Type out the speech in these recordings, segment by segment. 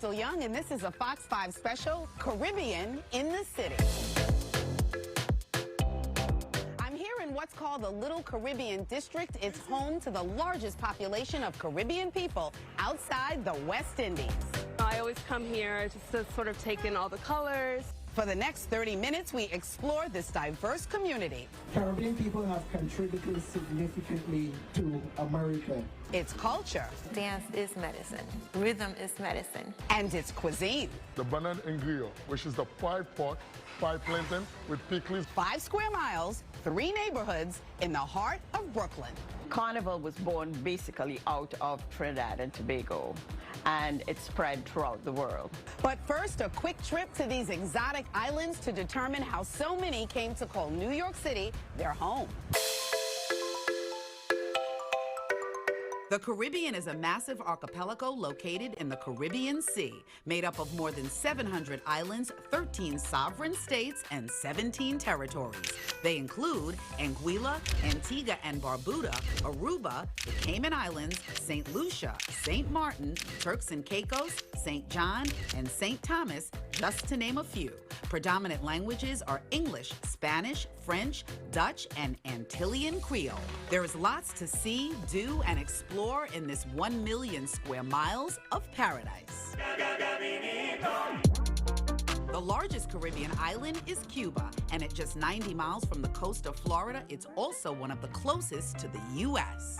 Christal Young, and this is a Fox 5 special, Caribbean in the City. I'm here in what's called the Little Caribbean District. It's home to the largest population of Caribbean people outside the West Indies. I always come here just to sort of take in all the colors. For the next 30 minutes, we explore this diverse community. Caribbean people have contributed significantly to America. Its culture. Dance is medicine. Rhythm is medicine. And its cuisine. The banana and grill, which is the fried pork, fried plantain with pickles. 5 square miles, 3 neighborhoods in the heart of Brooklyn. Carnival was born basically out of Trinidad and Tobago, and it spread throughout the world. But first, a quick trip to these exotic islands to determine how so many came to call New York City their home. The Caribbean is a massive archipelago located in the Caribbean Sea, made up of more than 700 islands, 13 sovereign states, and 17 territories. They include Anguilla, Antigua and Barbuda, Aruba, the Cayman Islands, St. Lucia, St. Martin, Turks and Caicos, St. John, and St. Thomas, just to name a few. Predominant languages are English, Spanish, French, Dutch, and Antillean Creole. There is lots to see, do, and explore in this 1 million square miles of paradise. The largest Caribbean island is Cuba, and at just 90 miles from the coast of Florida, it's also one of the closest to the U.S.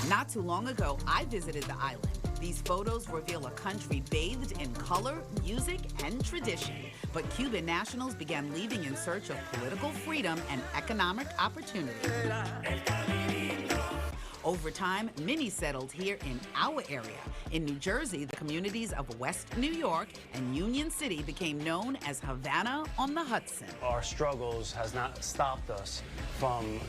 Not too long ago, I visited the island. These photos reveal a country bathed in color, music, and tradition. But Cuban nationals began leaving in search of political freedom and economic opportunity. Over time, many settled here in our area. In New Jersey, the communities of West New York and Union City became known as Havana on the Hudson. Our struggles has not stopped us from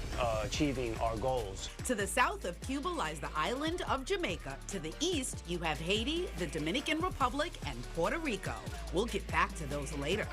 achieving our goals. To the south of Cuba lies the island of Jamaica. To the east, you have Haiti, the Dominican Republic, and Puerto Rico. We'll get back to those later.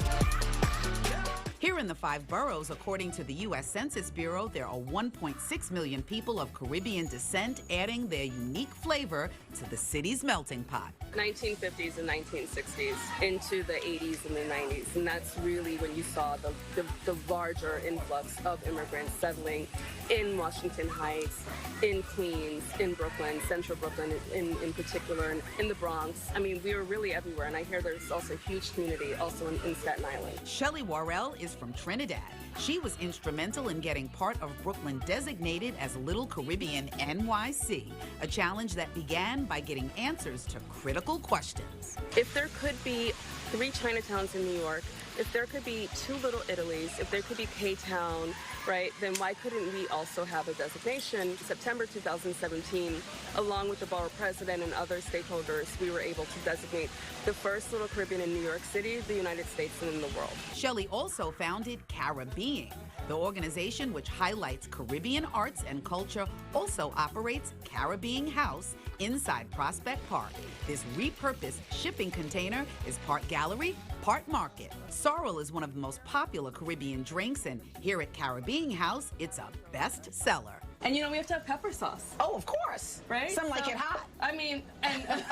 Here in the 5 boroughs, according to the U.S. Census Bureau, there are 1.6 million people of Caribbean descent, adding their unique flavor to the city's melting pot. 1950s and 1960s into the 80s and the 90s, and that's really when you saw the larger influx of immigrants settling in Washington Heights, in Queens, in Brooklyn, Central Brooklyn in particular, and in the Bronx. I mean, we were really everywhere, and I hear there's also a huge community also in Staten Island. Shelley Worrell is from Trinidad. She was instrumental in getting part of Brooklyn designated as Little Caribbean NYC, a challenge that began by getting answers to critical questions. If there could be 3 Chinatowns in New York, if there could be 2 Little Italys, if there could be K-Town, right, then why couldn't we also have a designation? In September 2017, along with the borough president and other stakeholders, we were able to designate the first Little Caribbean in New York City, the United States, and in the world. Shelley also founded Caribbean. The organization, which highlights Caribbean arts and culture, also operates Caribbean House inside Prospect Park. This repurposed shipping container is part gallery, part market. Sorrel is one of the most popular Caribbean drinks, and here at Caribbean House, it's a best seller. And you know, we have to have pepper sauce. Oh, of course. Right? Some like it hot. I mean, and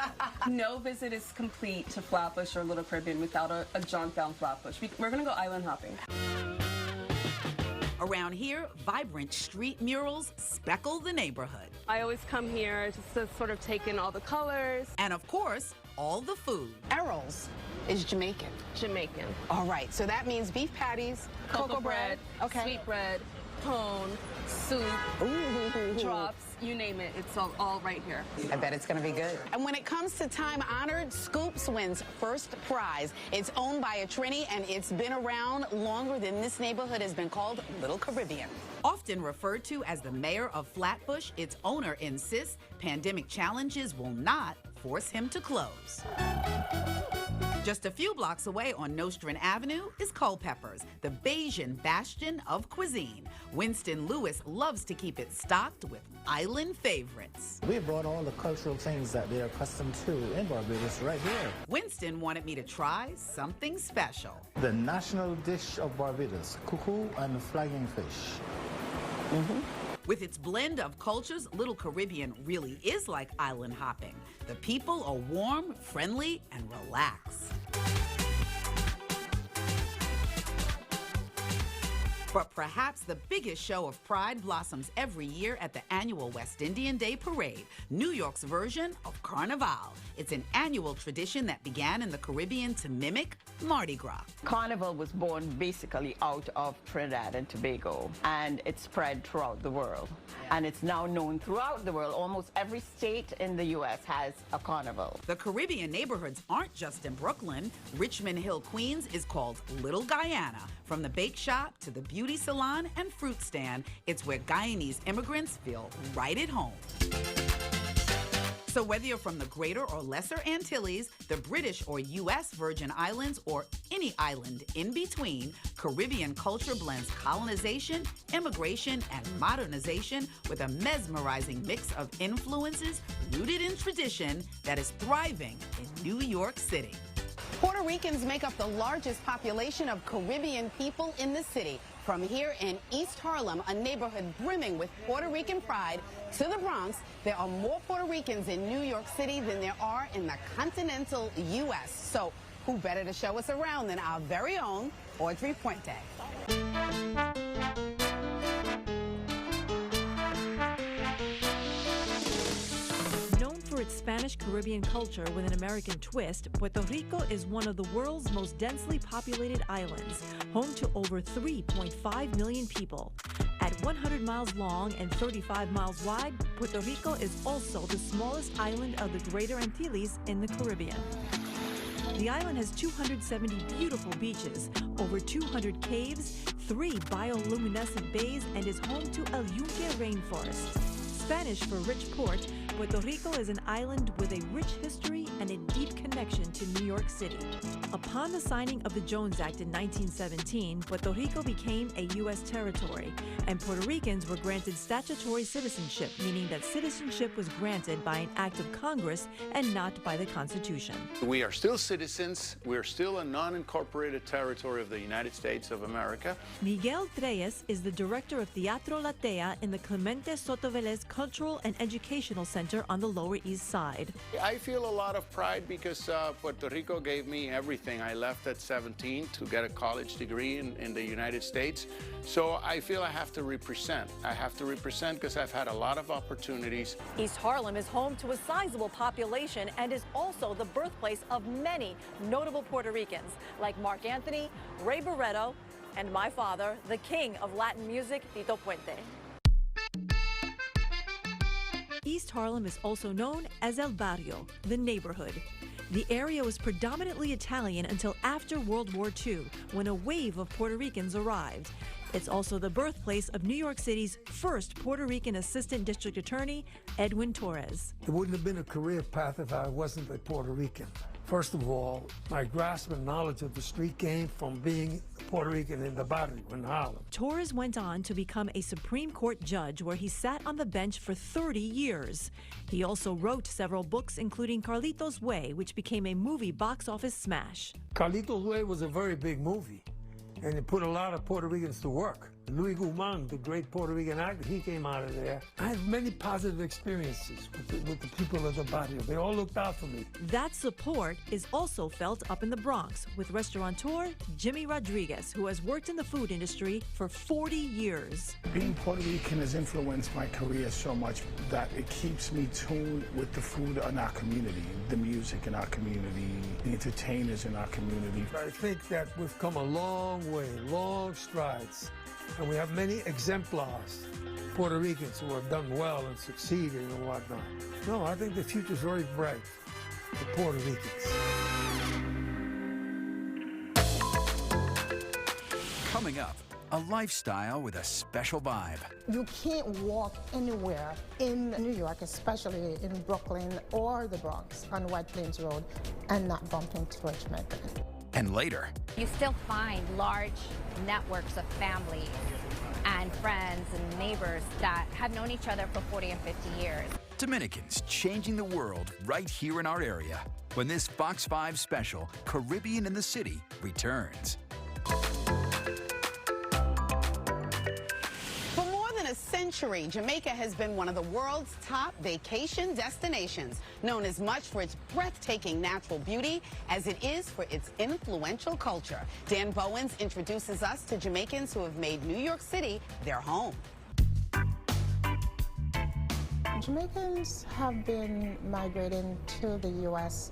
no visit is complete to Flatbush or Little Caribbean without a jaunt down Flatbush. We're gonna go island hopping. Around here, vibrant street murals speckle the neighborhood. I always come here just to sort of take in all the colors. And of course, all the food. Errol's is Jamaican. Jamaican. All right, so that means beef patties, Cocoa bread, okay, sweetbread, cone, soup, drops, you name it, it's all right here. I bet it's gonna be good. And when it comes to time-honored, Scoops wins first prize. It's owned by a Trini, and it's been around longer than this neighborhood has been called Little Caribbean. Often referred to as the mayor of Flatbush, its owner insists pandemic challenges will not force him to close. Just a few blocks away on Nostrand Avenue is Culpeper's, the Bayesian bastion of cuisine. Winston Lewis loves to keep it stocked with island favorites. We brought all the cultural things that they're accustomed to in Barbados right here. Winston wanted me to try something special. The national dish of Barbados, cuckoo and flying fish. With its blend of cultures, Little Caribbean really is like island hopping. The people are warm, friendly, and relaxed. But perhaps the biggest show of pride blossoms every year at the annual West Indian Day Parade, New York's version of Carnival. It's an annual tradition that began in the Caribbean to mimic Mardi Gras. Carnival was born basically out of Trinidad and Tobago, and it spread throughout the world. And it's now known throughout the world. Almost every state in the U.S. has a carnival. The Caribbean neighborhoods aren't just in Brooklyn. Richmond Hill, Queens is called Little Guyana. From the bake shop to the beauty salon and fruit stand, it's where Guyanese immigrants feel right at home. So whether you're from the Greater or Lesser Antilles, the British or U.S. Virgin Islands, or any island in between, Caribbean culture blends colonization, immigration, and modernization with a mesmerizing mix of influences rooted in tradition that is thriving in New York City. Puerto Ricans make up the largest population of Caribbean people in the city. From here in East Harlem, a neighborhood brimming with Puerto Rican pride, to the Bronx, there are more Puerto Ricans in New York City than there are in the continental U.S. So who better to show us around than our very own Audrey Puente? For its Spanish Caribbean culture with an American twist, Puerto Rico is one of the world's most densely populated islands, home to over 3.5 million people. At 100 miles long and 35 miles wide, Puerto Rico is also the smallest island of the Greater Antilles in the Caribbean. The island has 270 beautiful beaches, over 200 caves, 3 bioluminescent bays, and is home to a Yunque rainforest. Spanish for rich port, Puerto Rico is an island with a rich history and a deep connection to New York City. Upon the signing of the Jones Act in 1917, Puerto Rico became a U.S. territory, and Puerto Ricans were granted statutory citizenship, meaning that citizenship was granted by an act of Congress and not by the Constitution. We are still citizens. We are still a non-incorporated territory of the United States of America. Miguel Treyes is the director of Teatro Latea in the Clemente Soto Velez Cultural and Educational Center on the Lower East Side. I feel a lot of pride because Puerto Rico gave me everything. I left at 17 to get a college degree in the United States. So I feel I have to represent. I have to represent because I've had a lot of opportunities. East Harlem is home to a sizable population and is also the birthplace of many notable Puerto Ricans, like Marc Anthony, Ray Barretto, and my father, the king of Latin music, Tito Puente. East Harlem is also known as El Barrio, the neighborhood. The area was predominantly Italian until after World War II, when a wave of Puerto Ricans arrived. It's also the birthplace of New York City's first Puerto Rican Assistant District Attorney, Edwin Torres. It wouldn't have been a career path if I wasn't a Puerto Rican. First of all, my grasp and knowledge of the street game from being Puerto Rican in the barrio in Harlem. Torres went on to become a Supreme Court judge where he sat on the bench for 30 years. He also wrote several books, including Carlitos Way, which became a movie box office smash. Carlitos Way was a very big movie, and it put a lot of Puerto Ricans to work. Luis Guzman, the great Puerto Rican actor, he came out of there. I had many positive experiences with the people of the barrio. They all looked out for me. That support is also felt up in the Bronx with restaurateur Jimmy Rodriguez, who has worked in the food industry for 40 years. Being Puerto Rican has influenced my career so much that it keeps me tuned with the food in our community, the music in our community, the entertainers in our community. I think that we've come a long way, long strides. And we have many exemplars, Puerto Ricans who have done well and succeeded and whatnot. No, I think the future's very bright for Puerto Ricans. Coming up, a lifestyle with a special vibe. You can't walk anywhere in New York, especially in Brooklyn or the Bronx on White Plains Road, and not bump into a Jamaican. And later, you still find large networks of families and friends and neighbors that have known each other for 40 and 50 years. Dominicans changing the world right here in our area when this Fox 5 special, Caribbean in the City, returns. For more than a century, century, Jamaica has been one of the world's top vacation destinations, known as much for its breathtaking natural beauty as it is for its influential culture. Dan Bowens introduces us to Jamaicans who have made New York City their home. Jamaicans have been migrating to the U.S.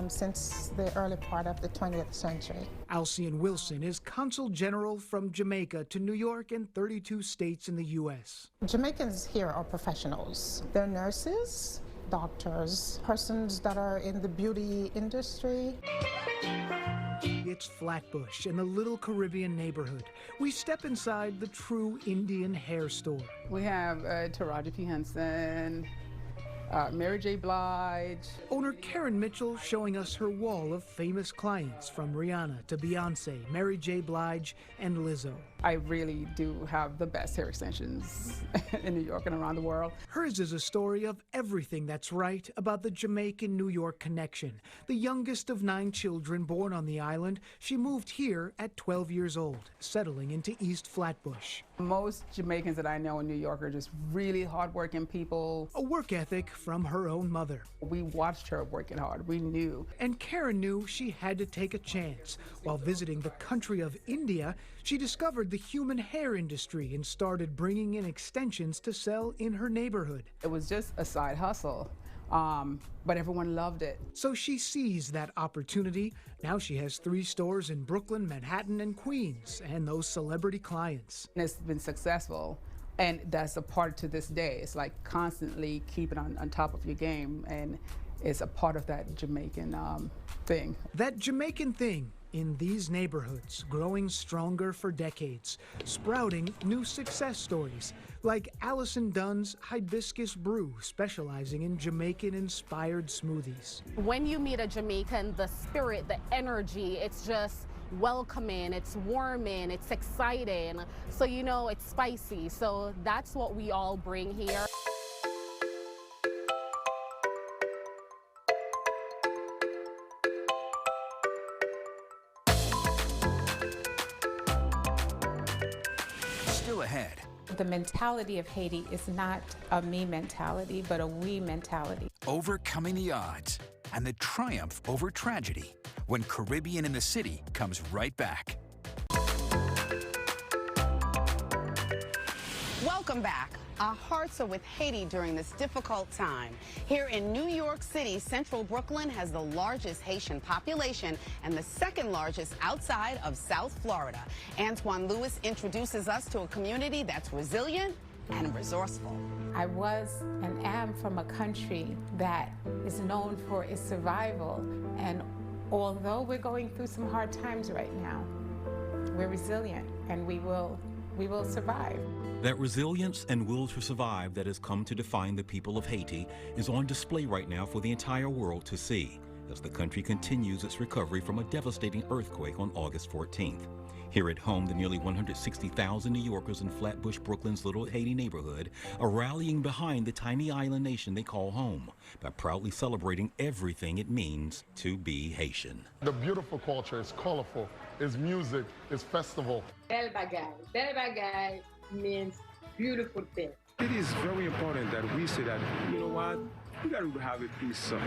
Since the early part of the 20th century. Alcian Wilson is Consul General from Jamaica to New York and 32 states in the U.S. Jamaicans here are professionals. They're nurses, doctors, persons that are in the beauty industry. It's Flatbush in the little Caribbean neighborhood. We step inside the true Indian hair store. We have Taraji P. Henson, Mary J. Blige. Owner Karen Mitchell showing us her wall of famous clients from Rihanna to Beyonce, Mary J. Blige, and Lizzo. I really do have the best hair extensions in New York and around the world. Hers is a story of everything that's right about the Jamaican-New York connection. The youngest of 9 children born on the island, she moved here at 12 years old, settling into East Flatbush. Most Jamaicans that I know in New York are just really hardworking people. A work ethic from her own mother. We watched her working hard. We knew. And Karen knew she had to take a chance. While visiting the country of India, she discovered the human hair industry and started bringing in extensions to sell in her neighborhood. It was just a side hustle, but everyone loved it. So she seized that opportunity. Now she has 3 stores in Brooklyn, Manhattan, and Queens, and those celebrity clients. And it's been successful. And that's a part to this day. It's like constantly keeping on top of your game, and it's a part of that Jamaican thing. That Jamaican thing in these neighborhoods, growing stronger for decades, sprouting new success stories, like Allison Dunn's Hibiscus Brew, specializing in Jamaican-inspired smoothies. When you meet a Jamaican, the spirit, the energy, it's just welcoming, it's warming, it's exciting. So you know it's spicy. So that's what we all bring here. Still ahead. The mentality of Haiti is not a me mentality, but a we mentality. Overcoming the odds and the triumph over tragedy when Caribbean in the City comes right back. Welcome back. Our hearts are with Haiti during this difficult time. Here in New York City, Central Brooklyn has the largest Haitian population and the 2nd largest outside of South Florida. Antoine Lewis introduces us to a community that's resilient and resourceful. I was and am from a country that is known for its survival, and although we're going through some hard times right now, we're resilient and we will survive. That resilience and will to survive that has come to define the people of Haiti is on display right now for the entire world to see, as the country continues its recovery from a devastating earthquake on August 14th. Here at home, the nearly 160,000 New Yorkers in Flatbush, Brooklyn's little Haiti neighborhood are rallying behind the tiny island nation they call home by proudly celebrating everything it means to be Haitian. The beautiful culture is colorful, it's music, it's festival. Bel bagay. Bel bagay means beautiful thing. It is very important that we say that, you know what, we got to have a piece of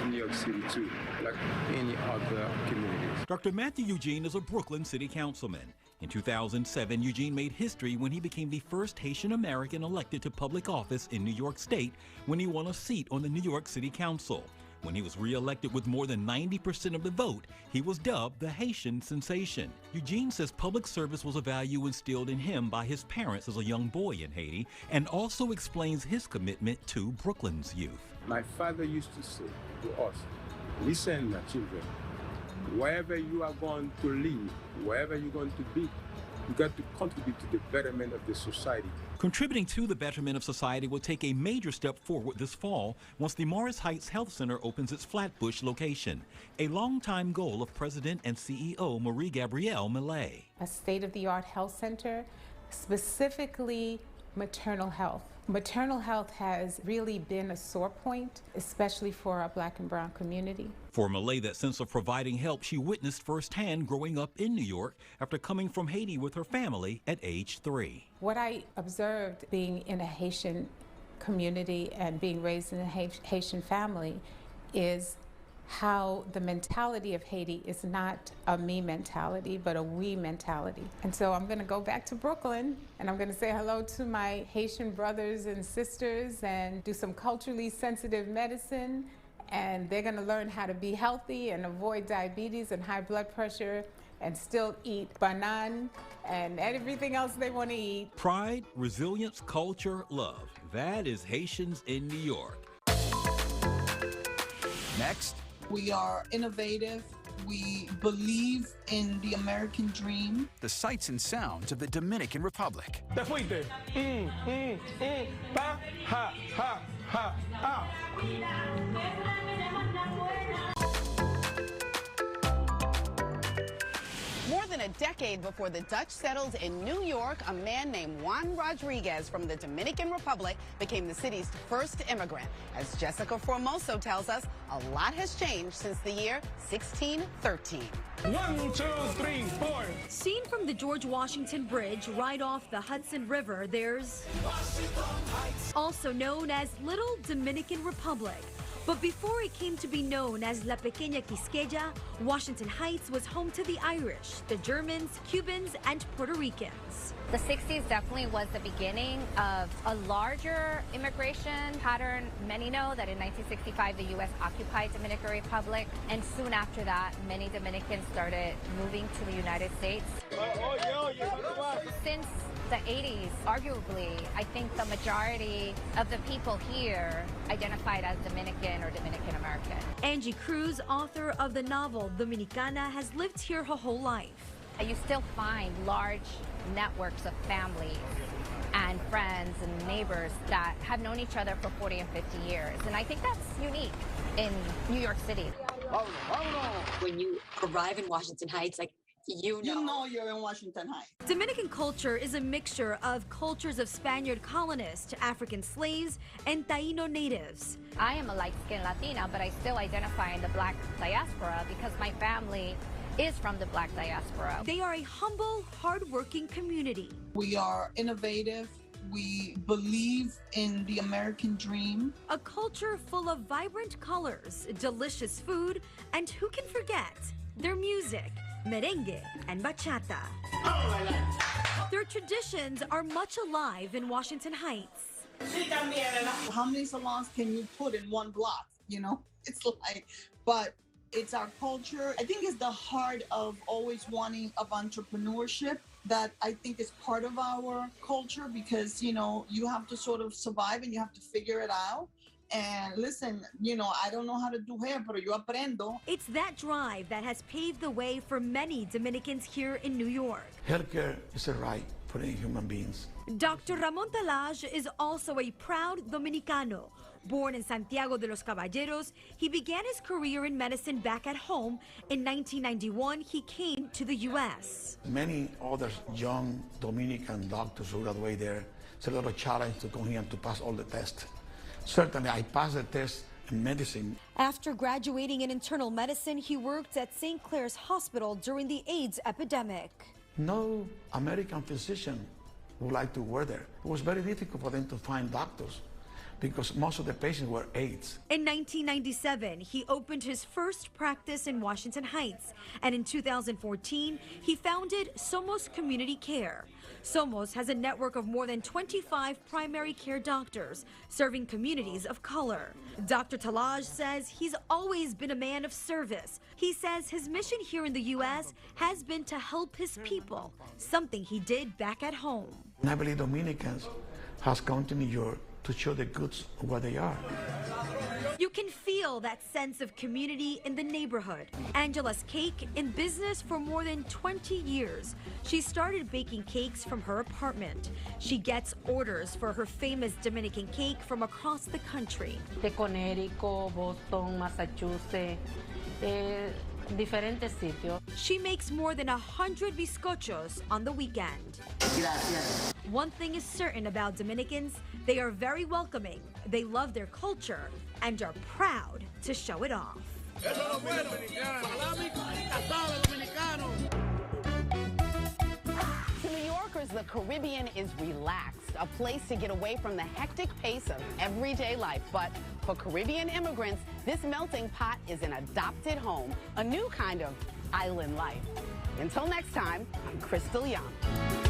New York City too, like any other communities. Dr. Matthew Eugene is a Brooklyn city councilman. In 2007, Eugene made history when he became the first Haitian American elected to public office in New York State when he won a seat on the New York City Council. When he was re-elected with more than 90% of the vote, he was dubbed the Haitian sensation. Eugene says public service was a value instilled in him by his parents as a young boy in Haiti, and also explains his commitment to Brooklyn's youth. My father used to say to us, listen, my children, wherever you are going to live, wherever you're going to be, you got to contribute to the betterment of the society. Contributing to the betterment of society will take a major step forward this fall once the Morris Heights Health Center opens its Flatbush location, a longtime goal of President and CEO Marie-Gabrielle Millet. A state-of-the-art health center, specifically maternal health. Maternal health has really been a sore point, especially for our Black and brown community. For Malay, that sense of providing help she witnessed firsthand growing up in New York after coming from Haiti with her family at age 3. What I observed being in a Haitian community and being raised in a Haitian family is how the mentality of Haiti is not a me mentality, but a we mentality. And so I'm gonna go back to Brooklyn and I'm gonna say hello to my Haitian brothers and sisters and do some culturally sensitive medicine. And they're gonna learn how to be healthy and avoid diabetes and high blood pressure and still eat banan and everything else they wanna eat. Pride, resilience, culture, love. That is Haitians in New York. Next. We are innovative. We believe in the American dream. The sights and sounds of the Dominican Republic. Te fuiste. Pa, ha, ha, ha, ha. More than a decade before the Dutch settled in New York, a man named Juan Rodriguez from the Dominican Republic became the city's first immigrant. As Jessica Formoso tells us, a lot has changed since the year 1613. 1, 2, 3, 4. Seen from the George Washington Bridge right off the Hudson River, there's also known as Little Dominican Republic. But before it came to be known as La Pequeña Quisqueya, Washington Heights was home to the Irish, the Germans, Cubans, and Puerto Ricans. The 60s definitely was the beginning of a larger immigration pattern. Many know that in 1965, the U.S. occupied Dominican Republic, and soon after that, many Dominicans started moving to the United States. Since the 80s, arguably, I think the majority of the people here identified as Dominican or Dominican American. Angie Cruz, author of the novel Dominicana, has lived here her whole life. You still find large networks of families and friends and neighbors that have known each other for 40 and 50 years. And I think that's unique in New York City. When you arrive in Washington Heights, like, you know you're in Washington Heights. Dominican culture is a mixture of cultures of Spaniard colonists, African slaves, and Taino natives. I am a light-skinned Latina, but I still identify in the Black diaspora because my family is from the Black diaspora. They are a humble, hard-working community. We are innovative. We believe in the American dream. A culture full of vibrant colors, delicious food, and who can forget their music, merengue and bachata. Their traditions are much alive in Washington Heights. How many salons can you put in one block? You know, it's like, but it's our culture. I think it's the heart of always wanting of entrepreneurship that I think is part of our culture because, you know, you have to sort of survive and you have to figure it out. And listen, you know, I don't know how to do hair, pero yo aprendo. It's that drive that has paved the way for many Dominicans here in New York. Healthcare is a right for any human beings. Dr. Ramon Talaj is also a proud Dominicano. Born in Santiago de los Caballeros, he began his career in medicine back at home. In 1991, he came to the U.S. Many other young Dominican doctors who graduate there, it's a lot of challenge to come here and to pass all the tests. Certainly, I passed the test in medicine. After graduating in internal medicine, he worked at St. Clair's Hospital during the AIDS epidemic. No American physician would like to work there. It was very difficult for them to find doctors because most of the patients were AIDS. In 1997, he opened his first practice in Washington Heights, and in 2014, he founded Somos Community Care. Somos has a network of more than 25 primary care doctors serving communities of color. Dr. Talaj says he's always been a man of service. He says his mission here in the U.S. has been to help his people, something he did back at home. And I believe Dominicans has come to New York to show the goods where they are. You can feel that sense of community in the neighborhood. Angela's Cake, in business for more than 20 years. She started baking cakes from her apartment. She gets orders for her famous Dominican cake from across the country. De Connecticut, Boston, Massachusetts, diferentes sitios. She makes more than 100 bizcochos on the weekend. Gracias. One thing is certain about Dominicans, they are very welcoming, they love their culture, and are proud to show it off. To New Yorkers, the Caribbean is relaxed, a place to get away from the hectic pace of everyday life. But for Caribbean immigrants, this melting pot is an adopted home, a new kind of island life. Until next time, I'm Christal Young.